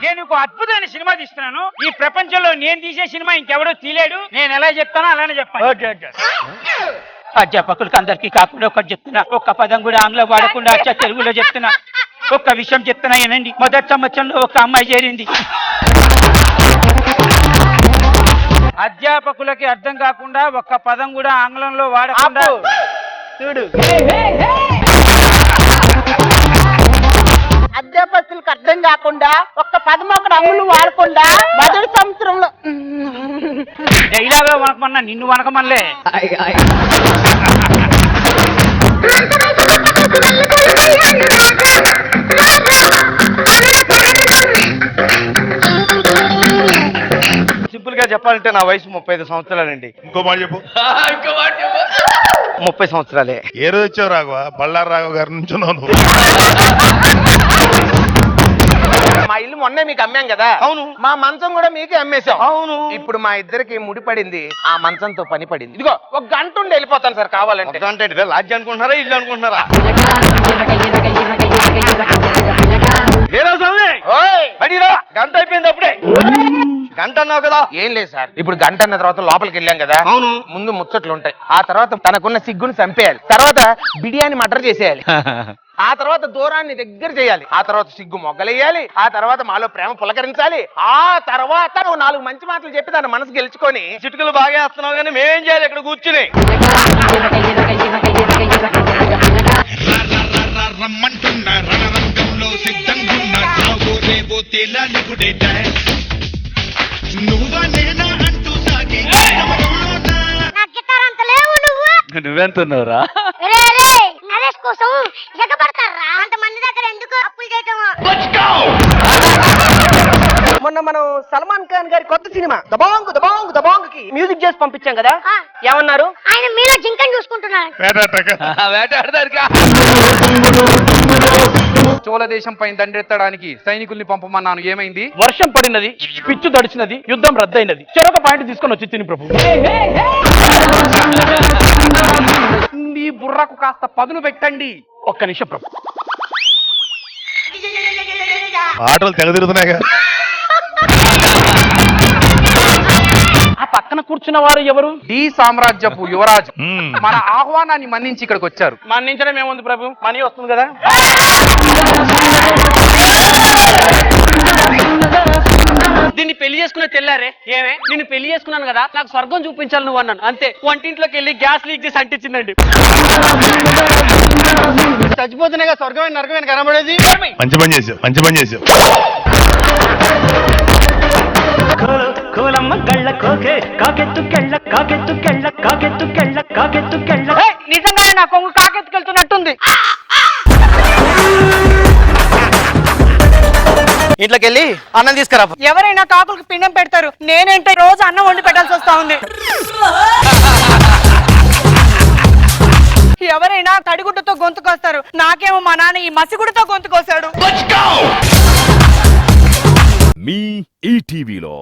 నేను ఒక అద్భుతమైన సినిమా తీస్తున్నాను. ఈ ప్రపంచంలో నేను తీసే సినిమా ఇంకెవడో తీలేడు. నేను ఎలా చెప్తానో అలానే చెప్పాను. అధ్యాపకులకు అందరికీ కాకుండా ఒకటి చెప్తున్నా, ఒక్క పదం కూడా ఆంగ్లం వాడకుండా తెలుగులో చెప్తున్నా. ఒక్క విషయం చెప్తున్నా ఏనండి. మొదటి సంవత్సరంలో ఒక అమ్మాయి చేరింది. అధ్యాపకులకి అర్థం కాకుండా ఒక్క పదం కూడా ఆంగ్లంలో వాడకుండా చూడు. అధ్యాపకులకు అర్థం కాకుండా ఒక్క పదమొక్కడు అంగులు వాడకుండా మొదటి సంవత్సరంలో డైలాగ్ లో వనకమన్నా నిన్ను వనకమనలే. సింపుల్ గా చెప్పాలంటే నా వయసు 35 సంవత్సరాలండి. ఇంకో మాట చెప్పు. 30 సంవత్సరాలే. ఏ రోజు వచ్చావు రాఘవ? బళ్ళారి రాఘవ గారి నుంచి ఉన్నాను. మా ఇల్లు మొన్నే మీకు అమ్మాం కదా. అవును. మా మంచం కూడా మీకే అమ్మేశాం. అవును. ఇప్పుడు మా ఇద్దరికి ముడిపడింది ఆ మంచంతో పని పడింది. ఇదిగో ఒక గంట ఉండి వెళ్ళిపోతాను సార్ కావాలంటే. అంటే లాడ్జ్ అనుకుంటున్నారా, ఇల్లు అనుకుంటున్నారా? గంట అయిపోయింది అప్పుడే. గంట అన్నావు కదా. ఏం లేదు సార్, ఇప్పుడు గంట అన్న తర్వాత లోపలికి వెళ్ళాం కదా. అవును. ముందు ముచ్చట్లు ఉంటాయి, ఆ తర్వాత తనకున్న సిగ్గుని చంపేయాలి, తర్వాత బిర్యానీ మటర్ చేసేయాలి, ఆ తర్వాత దూరాన్ని దగ్గర చేయాలి, ఆ తర్వాత సిగ్గు మొగ్గలేయాలి, ఆ తర్వాత మాలో ప్రేమ పులకరించాలి, ఆ తర్వాత నువ్వు 4 మంచి మాటలు చెప్పి తన మనసు గెలుచుకొని. చిటుకలు బాగా వేస్తున్నావు కానీ మేమేం చేయాలి ఇక్కడ కూర్చుని? రమ్మంటున్నా రణరంగంలో సిద్ధంగున్నా రాబోరేబో తేలాలిపుడే నువ్వా నేనా అంటూ సాగే నువ్వెంతున్నావురా? నరేష్ కోసం ఎగబడతారా అంతమంది దగ్గర ఎందుకు అప్పులు చేయటం? మొన్న మనం సల్మాన్ ఖాన్ గారి కొత్త సినిమా దబాంగ్ దబాంగ్ దబాంగ్ కి మ్యూజిక్ చేసి పంపించాం కదా. ఏమన్నారు? ఆయన మీలో జింకని చూసుకుంటున్నారు. చోళ దేశం పైన దండెత్తడానికి సైనికుల్ని పంపమన్నాను, ఏమైంది? వర్షం పడినది, పిచ్చు తడిచినది, యుద్ధం రద్దయినది. చెరొక పాయింట్ తీసుకొని వచ్చి తిని ప్రభు. మీ బుర్రకు కాస్త పదును పెట్టండి. ఒక్క నిమిషం ప్రభు. ఆటలు తెగ తిరుగుతున్నాయిగా. ఆ పక్కన కూర్చున్న వారు ఎవరు? డి సామ్రాజ్యపు యువరాజు మ్మ్. మన ఆహ్వానాన్ని మన్నించి ఇక్కడికి వచ్చారు. మన్నించడం ఏముంది ప్రభు, మనీ వస్తుంది కదా. దీన్ని పెళ్లి చేసుకునే తెల్లారే ఏమే నిన్ను పెళ్లి చేసుకున్నాను కదా, నాకు స్వర్గం చూపించాలి నువ్వు అన్నాను. అంతే, వంటింట్లోకి వెళ్ళి గ్యాస్ లీక్ చేసి అంటించిందండి. చచ్చిపోతున్నాయిగా స్వర్గమైన నరకమైన కనబడేది. మంచి పని చేసావు, మంచి పని చేసావు. కోలమ్మ గళ్ళ కోకే కాకెత్తు కెళ్ళ కాకెత్తు కెళ్ళ కాకెత్తు కెళ్ళ కాకెత్తు కెళ్ళ. నిజంగానే నా కొంగు కాకెత్తుకెళ్తున్నట్టుంది. ఇంట్లోకి వెళ్ళి అన్నం తీసుకురా. ఎవరైనా కాకులకు పిండం పెడతారు, నేనేంటే రోజు అన్నం వండి పెట్టాల్సి వస్తా ఉంది. ఎవరైనా తడిగుడ్డతో గొంతుకొస్తారు, నాకేమో మా నాన్న ఈ మసిగుడ్డతో గొంతుకొస్తాడు. మీ ఈటీవీలో